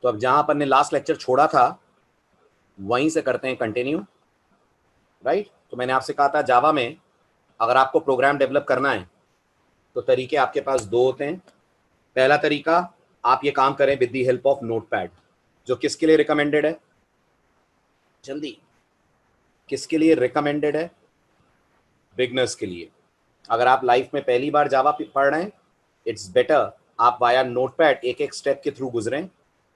तो अब जहां अपन ने लास्ट लेक्चर छोड़ा था वहीं से करते हैं कंटिन्यू, राइट। तो मैंने आपसे कहा था जावा में अगर आपको प्रोग्राम डेवलप करना है तो तरीके आपके पास दो होते हैं। पहला तरीका, आप ये काम करें with the help of notepad, जो किसके लिए रिकमेंडेड है, जल्दी किसके लिए रिकमेंडेड है, बिगनर्स के लिए। अगर आप लाइफ में पहली बार जावा पढ़ रहे हैं, इट्स बेटर आप वाया नोटपैड एक एक स्टेप के थ्रू गुजरें,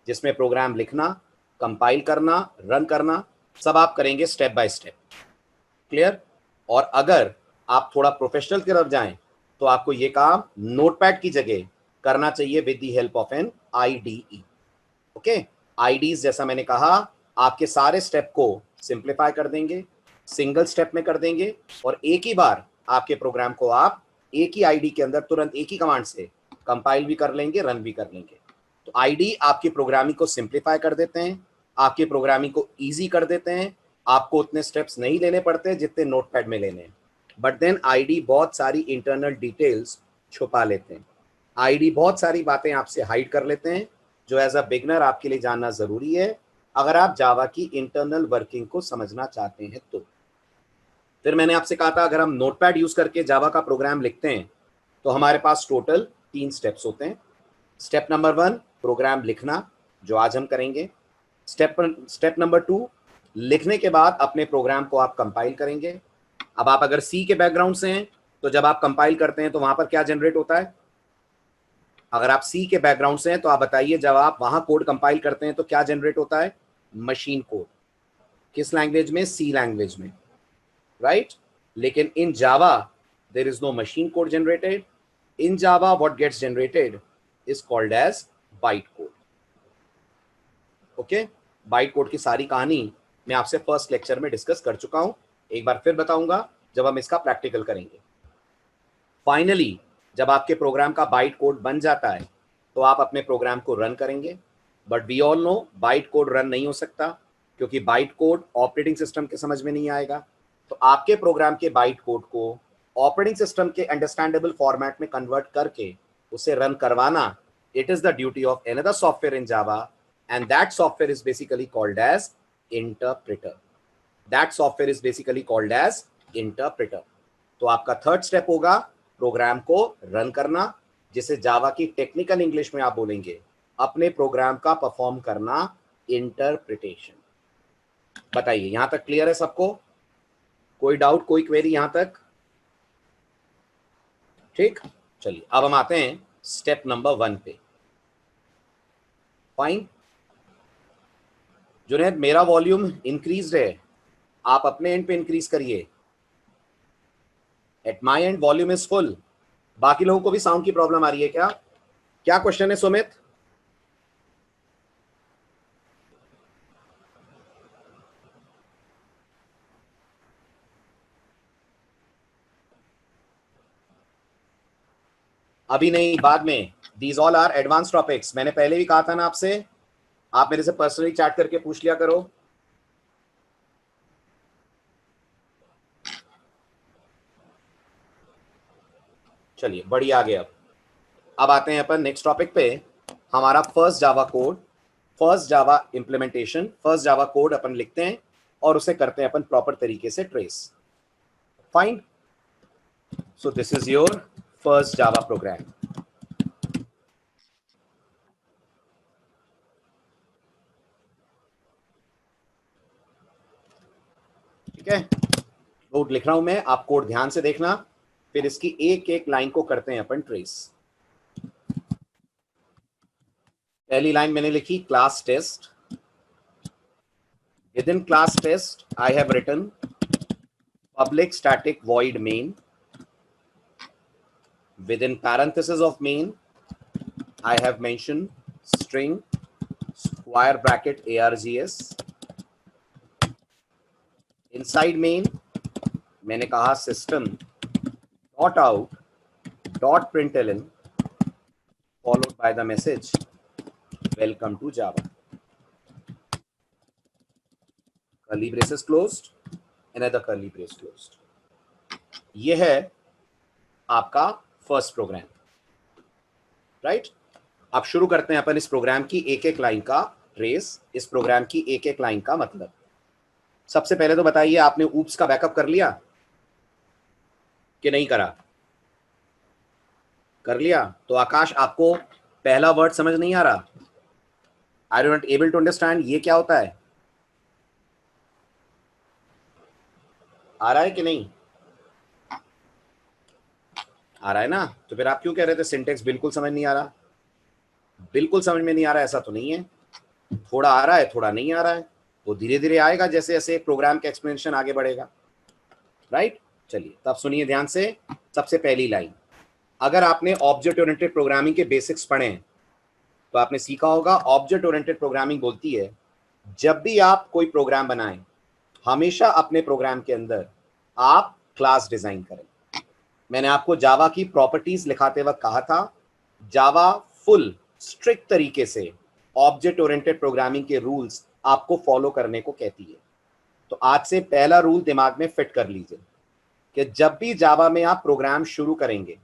जिसमें प्रोग्राम लिखना, कंपाइल करना, रन करना सब आप करेंगे स्टेप बाय स्टेप। क्लियर। और अगर आप थोड़ा प्रोफेशनल की तरफ जाएं तो आपको ये काम नोटपैड की जगह करना चाहिए with the help of an IDE. Okay, IDEs जैसा मैंने कहा आपके सारे स्टेप को सिंप्लीफाई कर देंगे, सिंगल स्टेप में कर देंगे, और एक ही बार आपके प्रोग्राम को आप एक ही आईडी के अंदर तुरंत एक ही कमांड से कंपाइल भी कर लेंगे, रन भी कर लेंगे। तो आईडी आपकी प्रोग्रामिंग को सिंप्लीफाई कर देते हैं, आपकी प्रोग्रामिंग को ईजी कर देते हैं। आपको उतने स्टेप्स नहीं लेने पड़ते जितने नोटपैड में लेने हैं, बट देन आईडी बहुत सारी इंटरनल डिटेल्स छुपा लेते हैं। आईडी बहुत सारी बातें आपसे हाइड कर लेते हैं जो एज अ बिगनर आपके लिए जानना जरूरी है अगर आप जावा की इंटरनल वर्किंग को समझना चाहते हैं तो। फिर मैंने आपसे कहा था अगर हम नोटपैड यूज करके जावा का प्रोग्राम लिखते हैं तो हमारे पास टोटल 3 स्टेप्स होते हैं। स्टेप नंबर 1 प्रोग्राम लिखना, जो आज हम करेंगे। स्टेप नंबर 2, लिखने के बाद अपने प्रोग्राम को आप कंपाइल करेंगे। अब आप अगर सी के बैकग्राउंड से हैं तो जब आप कंपाइल करते हैं तो वहां पर क्या जनरेट होता है? अगर आप सी के बैकग्राउंड से हैं तो आप बताइए जब आप वहां कोड कंपाइल करते हैं तो क्या जनरेट होता है? Machine code. किस लैंग्वेज में? सी लैंग्वेज में, राइट। लेकिन in Java there is no machine code generated. In Java what gets generated is called as byte code. Okay, byte code की सारी कहानी मैं आपसे फर्स्ट लेक्चर में डिस्कस कर चुका हूं, एक बार फिर बताऊंगा जब हम इसका प्रैक्टिकल करेंगे। फाइनली जब आपके प्रोग्राम का बाइट कोड बन जाता है तो आप अपने प्रोग्राम को रन करेंगे, but we all know byte code run नहीं हो सकता क्योंकि बाइट कोड ऑपरेटिंग सिस्टम के समझ में नहीं आएगा। तो आपके प्रोग्राम के बाइट कोड को ऑपरेटिंग सिस्टम के अंडरस्टैंडेबल फॉर्मेट में कन्वर्ट करके उसे रन करवाना, it is the duty of another software in Java, and that software is basically called as interpreter. That software is basically called as interpreter. तो आपका third step होगा program को run करना, जिसे जावा की टेक्निकल इंग्लिश में आप बोलेंगे अपने प्रोग्राम का परफॉर्म करना, इंटरप्रिटेशन। बताइए यहां तक क्लियर है सबको? कोई डाउट, कोई क्वेरी यहां तक? ठीक, चलिए अब हम आते हैं स्टेप नंबर 1 पे। फाइन जुनैद, मेरा वॉल्यूम इंक्रीज है, आप अपने एंड पे इंक्रीज करिए। At my and volume is full. बाकी लोगों को भी साउंड की प्रॉब्लम आ रही है क्या? क्या क्वेश्चन है सुमित? अभी नहीं, बाद में। These all are advance topics. मैंने पहले भी कहा था ना आपसे, आप मेरे से पर्सनली चैट करके पूछ लिया करो। चलिए बढ़िया, आ गए। अब आते हैं अपन नेक्स्ट टॉपिक पे। हमारा first Java code, first Java implementation, first Java code अपन लिखते हैं और उसे करते हैं अपन प्रॉपर तरीके से trace. Fine, so this is your first Java program. ठीक है, कोड लिख रहा हूं मैं, आप कोड ध्यान से देखना, फिर इसकी एक एक लाइन को करते हैं अपन ट्रेस। पहली लाइन मैंने लिखी class test. With in class test I have written public static void main. Within parenthesis of main I have mentioned string square bracket args. Inside main मैंने कहा system dot out dot println followed by the message welcome to Java. Curly braces closed, another curly brace closed. ये है आपका first programme, right. अब शुरू करते हैं अपन इस प्रोग्राम की एक एक लाइन का ट्रेस इस प्रोग्राम की एक एक लाइन का मतलब। सबसे पहले तो बताइए, आपने ऊप्स का बैकअप कर लिया कि नहीं करा? कर लिया। तो आकाश, आपको पहला वर्ड समझ नहीं आ रहा? Are you not able to understand ये क्या होता है? आ रहा है कि नहीं? आ रहा है ना? तो फिर आप क्यों कह रहे थे सिंटेक्स बिल्कुल समझ नहीं आ रहा? बिल्कुल समझ में नहीं आ रहा ऐसा तो नहीं है, थोड़ा आ रहा है, थोड़ा नहीं आ रहा है। वो धीरे धीरे आएगा जैसे जैसे प्रोग्राम का एक्सप्लेनेशन आगे बढ़ेगा, राइट? चलिए तब सुनिए ध्यान से। सबसे पहली लाइन, अगर आपने ऑब्जेक्ट ओरिएंटेड प्रोग्रामिंग के बेसिक्स पढ़े हैं तो आपने सीखा होगा, ऑब्जेक्ट ओरिएंटेड प्रोग्रामिंग बोलती है जब भी आप कोई प्रोग्राम बनाएं, हमेशा अपने प्रोग्राम के अंदर आप क्लास डिजाइन करें। मैंने आपको जावा की प्रॉपर्टीज लिखाते वक्त कहा था, जावा फुल स्ट्रिक्ट तरीके से ऑब्जेक्ट ओरिएंटेड प्रोग्रामिंग के रूल्स आपको फॉलो करने को कहती है। तो आज से पहला रूल दिमाग में फिट कर लीजिए कि जब भी जावा में आप प्रोग्राम शुरू करेंगे,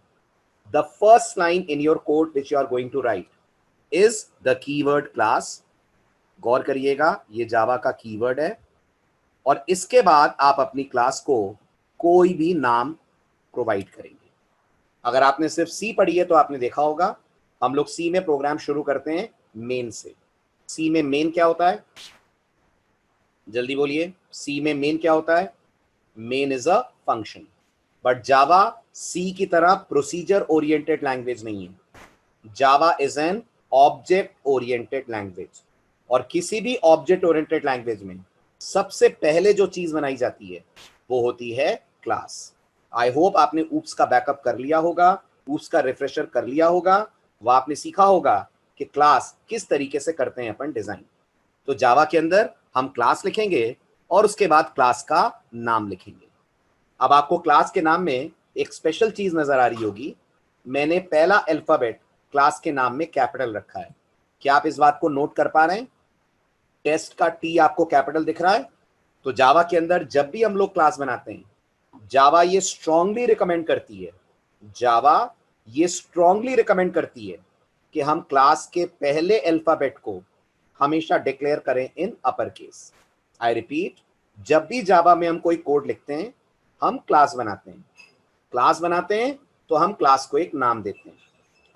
the first line in your code which you are going to write is the keyword class. गौर करिएगा, ये जावा का कीवर्ड है, और इसके बाद आप अपनी क्लास को कोई भी नाम प्रोवाइड करेंगे। अगर आपने सिर्फ सी पढ़ी है तो आपने देखा होगा, हम लोग सी में प्रोग्राम शुरू करते हैं मेन से। सी में मेन क्या होता है? जल्दी बोलिए, सी में मेन क्या होता है? Main is a function. But Java C की तरह प्रोसीजर ओरिएंटेड लैंग्वेज नहीं है। Java is an object oriented language, और किसी भी ऑब्जेक्ट ओरिएंटेड लैंग्वेज में सबसे पहले जो चीज बनाई जाती है वो होती है क्लास। आई होप आपने ऊप्स का बैकअप कर लिया होगा, ऊप्स का रिफ्रेशर कर लिया होगा, वो आपने सीखा होगा कि क्लास किस तरीके से करते हैं अपन डिजाइन। तो जावा के अंदर हम क्लास लिखेंगे और उसके बाद क्लास का नाम लिखेंगे। अब आपको क्लास के नाम में एक स्पेशल चीज नजर आ रही होगी, मैंने पहला अल्फाबेट क्लास के नाम में कैपिटल रखा है। क्या आप इस बात को नोट कर पा रहे हैं? टेस्ट का टी आपको कैपिटल दिख रहा है। तो जावा के अंदर जब भी हम लोग क्लास बनाते हैं, जावा ये स्ट्रांगली रिकमेंड करती है, जावा ये स्ट्रांगली रिकमेंड करती है कि हम क्लास के पहले अल्फाबेट को हमेशा डिक्लेयर करें इन अपर केस। आई रिपीट, जब भी जावा में हम कोई कोड लिखते हैं, हम क्लास बनाते हैं, क्लास बनाते हैं तो हम क्लास को एक नाम देते हैं।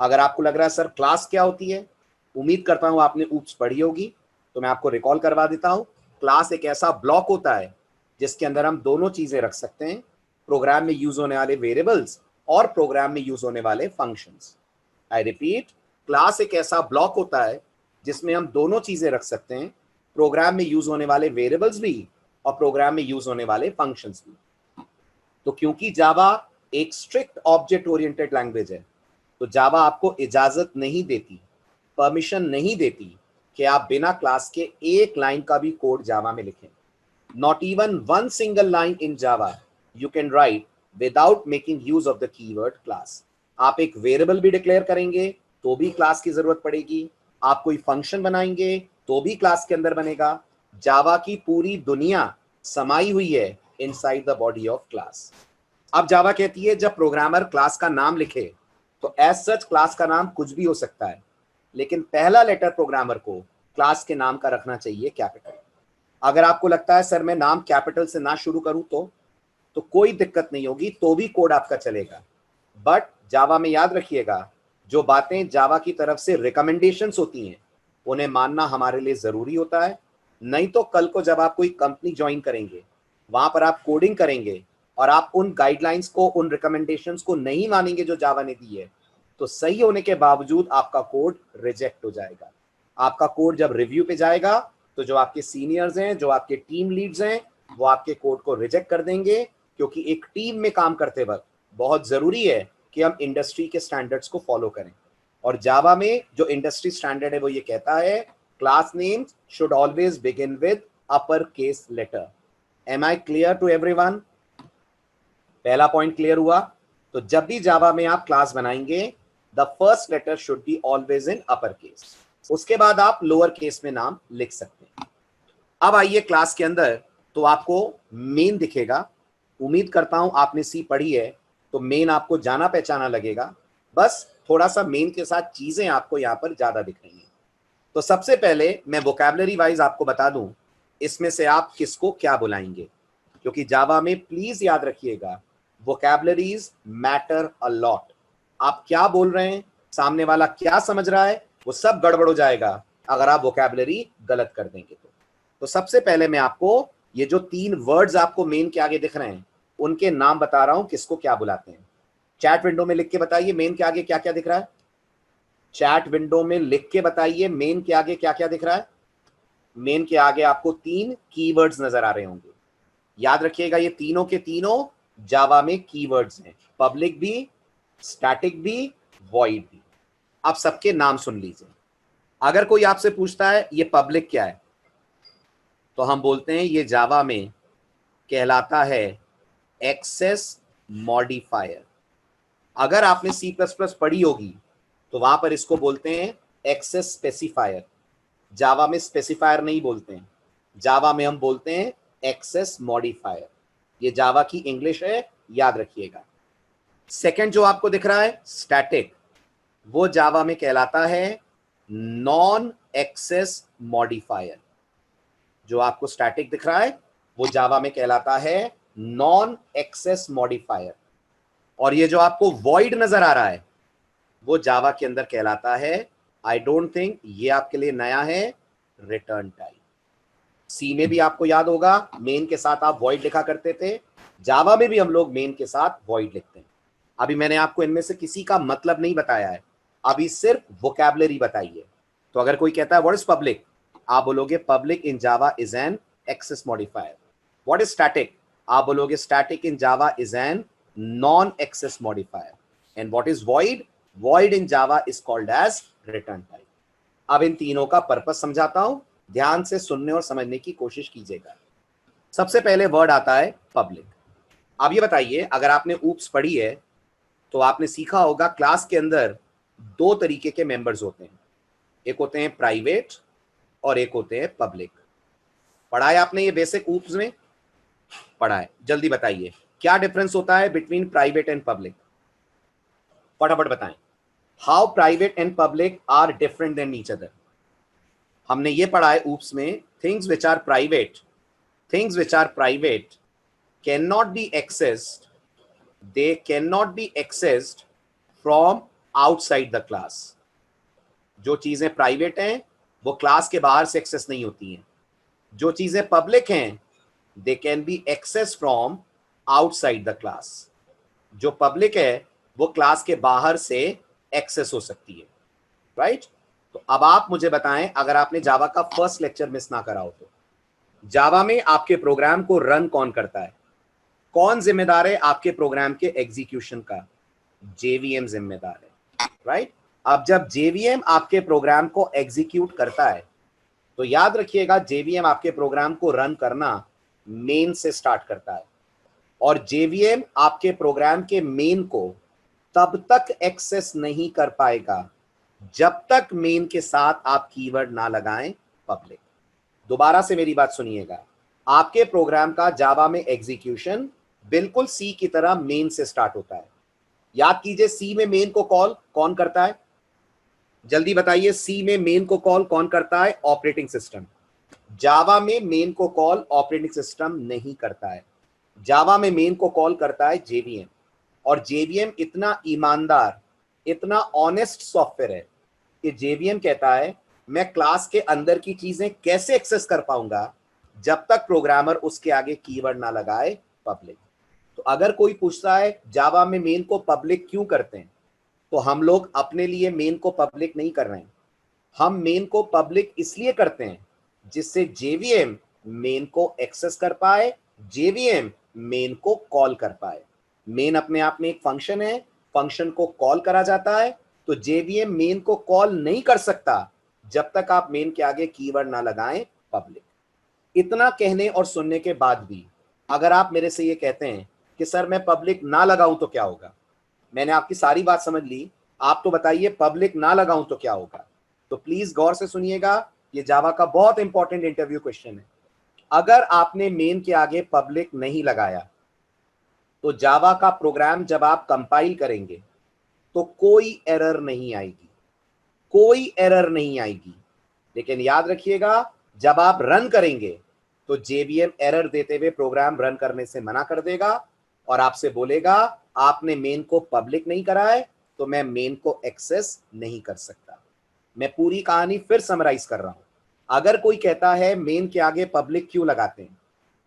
अगर आपको लग रहा है सर क्लास क्या होती है, उम्मीद करता हूं आपने ऊप्स पढ़ी होगी, तो मैं आपको रिकॉल करवा देता हूं। क्लास एक ऐसा ब्लॉक होता है जिसके अंदर हम दोनों चीजें रख सकते हैं, प्रोग्राम में यूज होने वाले वेरिएबल्स और प्रोग्राम में यूज होने वाले फंक्शंस। आई रिपीट, क्लास एक ऐसा ब्लॉक होता है जिसमें हम दोनों चीजें रख सकते हैं, प्रोग्राम में यूज होने वाले वेरिएबल्स भी और प्रोग्राम में यूज होने वाले फंक्शंस भी। तो क्योंकि जावा एक स्ट्रिक्ट ऑब्जेक्ट ओरिएंटेड लैंग्वेज है, तो जावा आपको इजाजत नहीं देती, परमिशन नहीं देती कि आप बिना क्लास के एक लाइन का भी कोड जावा में लिखें। Not even one single line in Java you can write without making use of the keyword class. आप एक वेरिएबल भी डिक्लेयर करेंगे तो भी क्लास की जरूरत पड़ेगी, आप कोई फंक्शन बनाएंगे तो भी क्लास के अंदर बनेगा। जावा की पूरी दुनिया समाई हुई है inside the body of class. अब जावा कहती है जब प्रोग्रामर क्लास का नाम लिखे तो एज सच क्लास का नाम कुछ भी हो सकता है, लेकिन पहला लेटर प्रोग्रामर को क्लास के नाम का रखना चाहिए कैपिटल। अगर आपको लगता है सर मैं नाम कैपिटल से ना शुरू करूं तो कोई दिक्कत नहीं होगी, तो भी कोड आपका चलेगा। बट जावा में याद रखिएगा, जो बातें जावा की तरफ से रिकमेंडेशंस होती हैं उन्हें मानना हमारे लिए जरूरी होता है। नहीं तो कल को जब आप कोई कंपनी ज्वाइन करेंगे, वहां पर आप कोडिंग करेंगे और आप उन गाइडलाइंस को, उन रिकमेंडेशंस को नहीं मानेंगे जो जावा ने दी है, तो सही होने के बावजूद आपका कोड रिजेक्ट हो जाएगा। आपका कोड जब रिव्यू पे जाएगा तो जो आपके सीनियर्स हैं, जो आपके टीम लीड्स हैं, वो आपके कोड को रिजेक्ट कर देंगे, क्योंकि एक टीम में काम करते वक्त बहुत जरूरी है कि हम इंडस्ट्री के स्टैंडर्ड्स को फॉलो करें। और जावा में जो इंडस्ट्री स्टैंडर्ड है वो ये कहता है, class names should always begin with upper case letter. Am I clear to everyone? पहला पॉइंट क्लियर हुआ? तो जब भी जावा में आप क्लास बनाएंगे, the first letter should be always in upper case, उसके बाद आप लोअर केस में नाम लिख सकते हैं। अब आइए क्लास के अंदर, तो आपको मेन दिखेगा। उम्मीद करता हूं आपने सी पढ़ी है तो मेन आपको जाना पहचाना लगेगा, बस थोड़ा सा मेन के साथ चीजें आपको यहां पर ज्यादा दिख रही हैं। तो सबसे पहले मैं वोकैबुलरी वाइज आपको बता दूं इसमें से आप किसको क्या बुलाएंगे, क्योंकि जावा में प्लीज याद रखिएगा वोकैबुलरीज मैटर अ लॉट। आप क्या बोल रहे हैं, सामने वाला क्या समझ रहा है, वो सब गड़बड़ हो जाएगा अगर आप वोकैबुलरी गलत कर देंगे। तो सबसे पहले मैं आपको ये जो 3 वर्ड्स आपको मेन के आगे दिख रहे हैं उनके नाम बता रहा हूं, किसको क्या बुलाते हैं। चैट विंडो में लिख के बताइए मेन के आगे क्या क्या दिख रहा है। चैट विंडो में लिख के बताइए मेन के आगे क्या क्या दिख रहा है। मेन के आगे आपको 3 कीवर्ड्स नजर आ रहे होंगे। याद रखिएगा ये तीनों के तीनों जावा में कीवर्ड्स हैं, पब्लिक भी, स्टैटिक भी, वॉइड भी। आप सबके नाम सुन लीजिए। अगर कोई आपसे पूछता है ये पब्लिक क्या है, तो हम बोलते हैं ये जावा में कहलाता है एक्सेस मॉडिफायर। अगर आपने सी प्लस प्लस पढ़ी होगी तो वहां पर इसको बोलते हैं एक्सेस स्पेसिफायर। जावा में स्पेसिफायर नहीं बोलते हैं, जावा में हम बोलते हैं एक्सेस मॉडिफायर। ये जावा की इंग्लिश है, याद रखिएगा। सेकंड जो आपको दिख रहा है स्टैटिक, वो जावा में कहलाता है नॉन एक्सेस मॉडिफायर। जो आपको स्टैटिक दिख रहा है वो जावा में कहलाता है नॉन एक्सेस मॉडिफायर। और ये जो आपको वॉइड नजर आ रहा है वो जावा के अंदर कहलाता है, आई डोंट थिंक ये आपके लिए नया है, रिटर्न टाइप। सी में भी आपको याद होगा मेन के साथ आप वॉइड लिखा करते थे, जावा में भी हम लोग मेन के साथ वॉइड लिखते हैं। अभी मैंने आपको इनमें से किसी का मतलब नहीं बताया है, अभी सिर्फ वोकैबुलरी बताई है। तो अगर कोई कहता है व्हाट इज पब्लिक, आप बोलोगे public in Java is an access modifier. What is static, आप बोलोगे static in Java is an non access modifier. And what is void, void in java is called as return type। अब इन तीनों का purpose समझाता हूं, ध्यान से सुनने और समझने की कोशिश कीजिएगा। सबसे पहले वर्ड आता है पब्लिक। अब ये बताइए अगर आपने ऊप्स पढ़ी है तो आपने सीखा होगा क्लास के अंदर 2 तरीके के मेंबर्स होते हैं, एक होते हैं प्राइवेट और एक होते हैं पब्लिक। पढ़ा है आपने ये बेसिक ऊप्स में? पढ़ा है। जल्दी बताइए क्या डिफरेंस होता है बिटवीन प्राइवेट एंड पब्लिक, फटाफट बताएं। How private and public are different then each other. हमने ये पढ़ा है ऊप्स में, things which are private, things which are private can not be accessed, they can not be accessed from outside the class. जो चीजें private हैं वो class के बाहर से एक्सेस नहीं होती हैं। जो चीजें पब्लिक हैं they can be access from outside the class. जो पब्लिक है वो क्लास के बाहर से एक्सेस हो सकती है, राइट? तो अब आप मुझे बताएं अगर आपने जावा का फर्स्ट लेक्चर मिस ना करा हो तो जावा में आपके प्रोग्राम को रन कौन करता है, कौन जिम्मेदार है आपके प्रोग्राम के एग्जीक्यूशन का? जेवीएम जिम्मेदार है, राइट? अब जब जेवीएम आपके प्रोग्राम को एग्जीक्यूट करता है तो याद रखिएगा जेवीएम आपके प्रोग्राम को रन करना मेन से स्टार्ट करता है, और जेवीएम आपके प्रोग्राम के मेन को तब तक एक्सेस नहीं कर पाएगा जब तक मेन के साथ आप कीवर्ड ना लगाएं पब्लिक। दोबारा से मेरी बात सुनिएगा, आपके प्रोग्राम का जावा में एग्जीक्यूशन बिल्कुल सी की तरह मेन से स्टार्ट होता है। याद कीजिए सी में मेन को कॉल कौन करता है, जल्दी बताइए। सी में मेन को कॉल कौन करता है? Operating system. जावा में मेन को कॉल ऑपरेटिंग सिस्टम नहीं करता है, जावा में मेन को कॉल करता है जेवीएम। और जेवीएम इतना ईमानदार, इतना ऑनेस्ट सॉफ्टवेयर है कि जेवीएम कहता है मैं क्लास के अंदर की चीजें कैसे एक्सेस कर पाऊंगा जब तक प्रोग्रामर उसके आगे कीवर्ड ना लगाए पब्लिक। तो अगर कोई पूछता है जावा में मेन को पब्लिक क्यों करते हैं, तो हम लोग अपने लिए मेन को पब्लिक नहीं कर रहे हैं, हम मेन को पब्लिक इसलिए करते हैं जिससे जेवीएम मेन को एक्सेस कर पाए, जेवीएम मेन को कॉल कर पाए। मेन अपने आप में एक फंक्शन है, फंक्शन को कॉल करा जाता है, तो जेवीएम मेन को कॉल नहीं कर सकता जब तक आप मेन के आगे कीवर्ड ना लगाएं पब्लिक। इतना कहने और सुनने के बाद भी अगर आप मेरे से ये कहते हैं कि सर मैं पब्लिक ना लगाऊं तो क्या होगा, मैंने आपकी सारी बात समझ ली, आप तो बताइए पब्लिक ना लगाऊं तो क्या होगा। तो प्लीज गौर से सुनिएगा, ये जावा का बहुत इंपॉर्टेंट इंटरव्यू क्वेश्चन है। अगर आपने मेन के आगे पब्लिक नहीं लगाया तो जावा का प्रोग्राम जब आप कंपाइल करेंगे तो कोई एरर नहीं आएगी, कोई एरर नहीं आएगी। लेकिन याद रखिएगा जब आप रन करेंगे तो JVM एरर देते हुए प्रोग्राम रन करने से मना कर देगा और आपसे बोलेगा आपने मेन को पब्लिक नहीं करा है तो मैं मेन को एक्सेस नहीं कर सकता। मैं पूरी कहानी फिर समराइज कर रहा हूं। अगर कोई कहता है मेन के आगे पब्लिक क्यों लगाते हैं,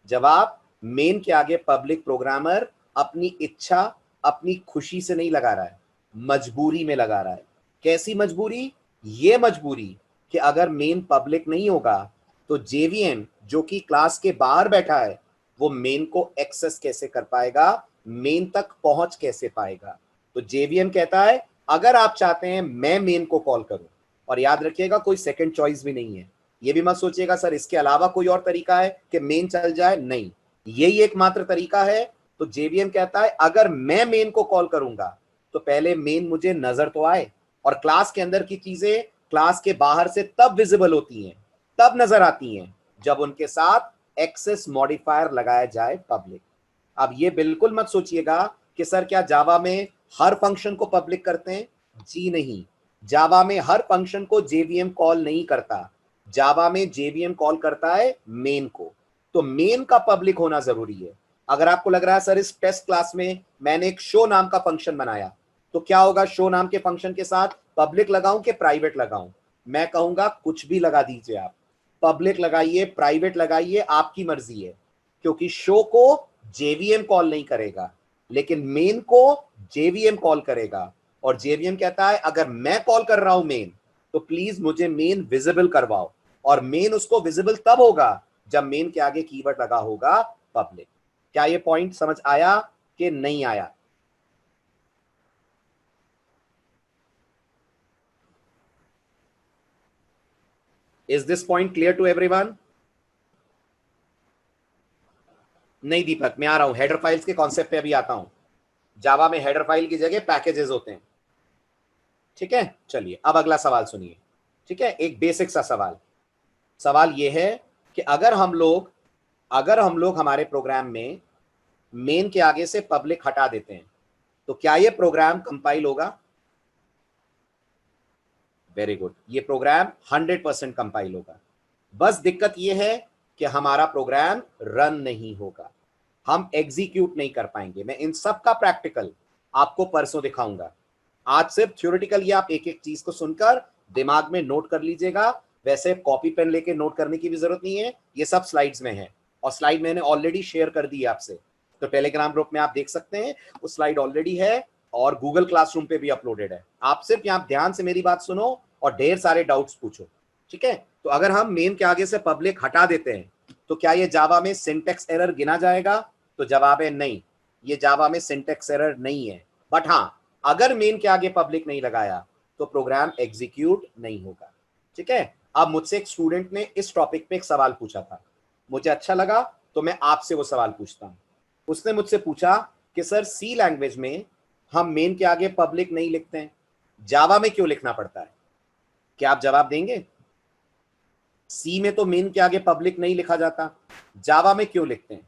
जवाब, मेन के आगे पब्लिक प्रोग्रामर अपनी इच्छा अपनी खुशी से नहीं लगा रहा है, मजबूरी में लगा रहा है। कैसी मजबूरी? ये मजबूरी कि अगर मेन पब्लिक नहीं होगा तो JVM जो कि क्लास के बाहर बैठा है वो मेन को एक्सेस कैसे कर पाएगा, मेन तक पहुंच कैसे पाएगा। तो JVM कहता है अगर आप चाहते हैं मैं मेन को कॉल करूं, और याद रखिएगा कोई सेकंड चॉइस भी नहीं है। ये भी मत सोचिएगा सर इसके अलावा कोई और तरीका है कि मेन चल जाए, नहीं, यही एकमात्र तरीका है। तो JVM कहता है अगर मैं मेन को कॉल करूंगा तो पहले मेन मुझे नजर तो आए, और क्लास के अंदर की चीजें क्लास के बाहर से तब विजिबल होती हैं, तब नजर आती हैं जब उनके साथ एक्सेस मॉडिफायर लगाया जाए पब्लिक। अब ये बिल्कुल मत सोचिएगा कि सर क्या जावा में हर फंक्शन को पब्लिक करते हैं, जी नहीं, जावा में हर फंक्शन को JVM कॉल नहीं करता। जावा में JVM कॉल करता है मेन को, तो मेन का पब्लिक होना जरूरी है। अगर आपको लग रहा है सर इस टेस्ट क्लास में मैंने एक शो नाम का फंक्शन बनाया, तो क्या होगा शो नाम के फंक्शन के साथ पब्लिक लगाऊं कि प्राइवेट लगाऊं? मैं कहूंगा कुछ भी लगा दीजिए आप, पब्लिक लगाइए प्राइवेट लगाइए आपकी मर्जी है, क्योंकि शो को JVM कॉल नहीं करेगा लेकिन मेन को JVM कॉल करेगा। और JVM कहता है अगर मैं कॉल कर रहा हूं मेन तो प्लीज मुझे मेन विजिबल करवाओ, और मेन उसको विजिबल तब होगा जब मेन के आगे कीवर्ड लगा होगा पब्लिक। क्या ये पॉइंट समझ आया कि नहीं आया? Is this point clear to everyone? नहीं दीपक, मैं आ रहा हूं, हेडर फाइल्स के कॉन्सेप्ट पे अभी आता हूं। जावा में हेडर फाइल की जगह पैकेजेस होते हैं, ठीक है। चलिए अब अगला सवाल सुनिए, ठीक है, एक बेसिक सा सवाल। सवाल यह है कि अगर हम लोग हमारे प्रोग्राम में मेन के आगे से पब्लिक हटा देते हैं तो क्या ये प्रोग्राम कंपाइल होगा? वेरी गुड, ये प्रोग्राम 100% कंपाइल होगा। बस दिक्कत ये है कि हमारा प्रोग्राम रन नहीं होगा, हम एग्जीक्यूट नहीं कर पाएंगे। मैं इन सब का प्रैक्टिकल आपको परसों दिखाऊंगा। आज सिर्फ थ्योरेटिकल ये आप एक एक चीज को सुनकर दिमाग में नोट कर लीजिएगा। वैसे कॉपी पेन लेके नोट करने की भी जरूरत नहीं है, ये सब स्लाइड्स में है, और स्लाइड मैंने ऑलरेडी शेयर कर दी है आपसे, तो टेलीग्राम ग्रुप में आप देख सकते हैं, वो स्लाइड ऑलरेडी है और गूगल क्लासरूम पे भी अपलोडेड है। आप सिर्फ यहाँ ध्यान से मेरी बात सुनो और ढेर सारे डाउट्स पूछो, ठीक है। तो अगर हम मेन के आगे से पब्लिक हटा देते हैं तो क्या ये जावा में सिंटेक्स एरर गिना जाएगा? तो जवाब है नहीं, ये जावा में सिंटेक्स एरर नहीं है। बट हाँ, अगर मेन के आगे पब्लिक नहीं लगाया तो प्रोग्राम एग्जीक्यूट नहीं होगा, ठीक है। अब मुझसे एक स्टूडेंट ने इस टॉपिक पे एक सवाल पूछा था, मुझे अच्छा लगा तो मैं आपसे वो सवाल पूछता हूं। उसने मुझसे पूछा कि सर सी लैंग्वेज में हम मेन के आगे पब्लिक नहीं लिखते हैं, जावा में क्यों लिखना पड़ता है? क्या आप जवाब देंगे? सी में तो मेन के आगे पब्लिक नहीं लिखा जाता, जावा में क्यों लिखते हैं?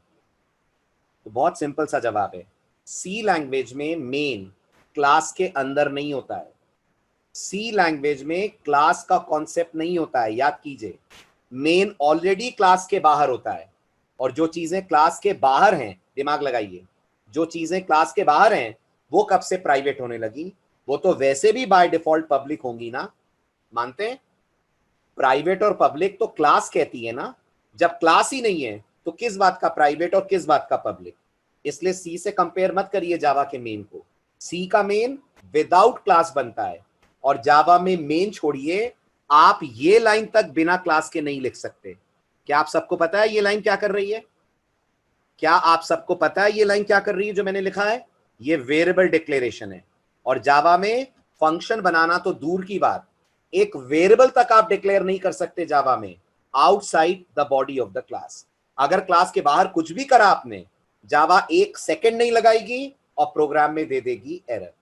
तो बहुत सिंपल सा जवाब है, सी लैंग्वेज में मेन क्लास के अंदर नहीं होता है। सी लैंग्वेज में क्लास का कॉन्सेप्ट नहीं होता है, याद कीजिए, मेन ऑलरेडी क्लास के बाहर होता है। और जो चीजें क्लास के बाहर हैं, दिमाग लगाइए, जो चीजें क्लास के बाहर हैं वो कब से प्राइवेट होने लगी? वो तो वैसे भी बाय डिफॉल्ट पब्लिक होंगी ना, मानते हैं? प्राइवेट और पब्लिक तो क्लास कहती है ना, जब क्लास ही नहीं है तो किस बात का प्राइवेट और किस बात का पब्लिक? इसलिए सी से कंपेयर मत करिए जावा के मेन को। सी का मेन विदाउट क्लास बनता है, और जावा में मेन छोड़िए, आप ये लाइन तक बिना क्लास के नहीं लिख सकते। क्या आप सबको पता है ये लाइन क्या कर रही है? क्या आप सबको पता है ये लाइन क्या कर रही है जो मैंने लिखा है? ये वेरिएबल डिक्लेरेशन है, और जावा में फंक्शन बनाना तो दूर की बात, एक वेरिएबल तक आप डिक्लेयर नहीं कर सकते जावा में outside the body of the class. अगर क्लास के बाहर कुछ भी करा आपने, जावा एक सेकंड नहीं लगाएगी और प्रोग्राम में दे देगी एरर।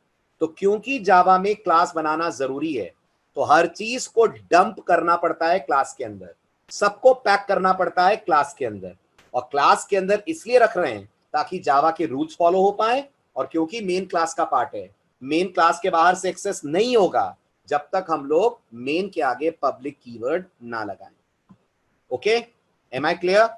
तो क्योंकि जावा में क्लास बनाना जरूरी है तो हर चीज को डंप करना पड़ता है क्लास के अंदर, सबको पैक करना पड़ता है क्लास के अंदर, और क्लास के अंदर इसलिए रख रहे हैं ताकि जावा के रूल्स फॉलो हो पाए, और क्योंकि मेन क्लास का पार्ट है, मेन क्लास के बाहर से एक्सेस नहीं होगा जब तक हम लोग मेन के आगे पब्लिक कीवर्ड ना लगाएं। Okay, am I clear?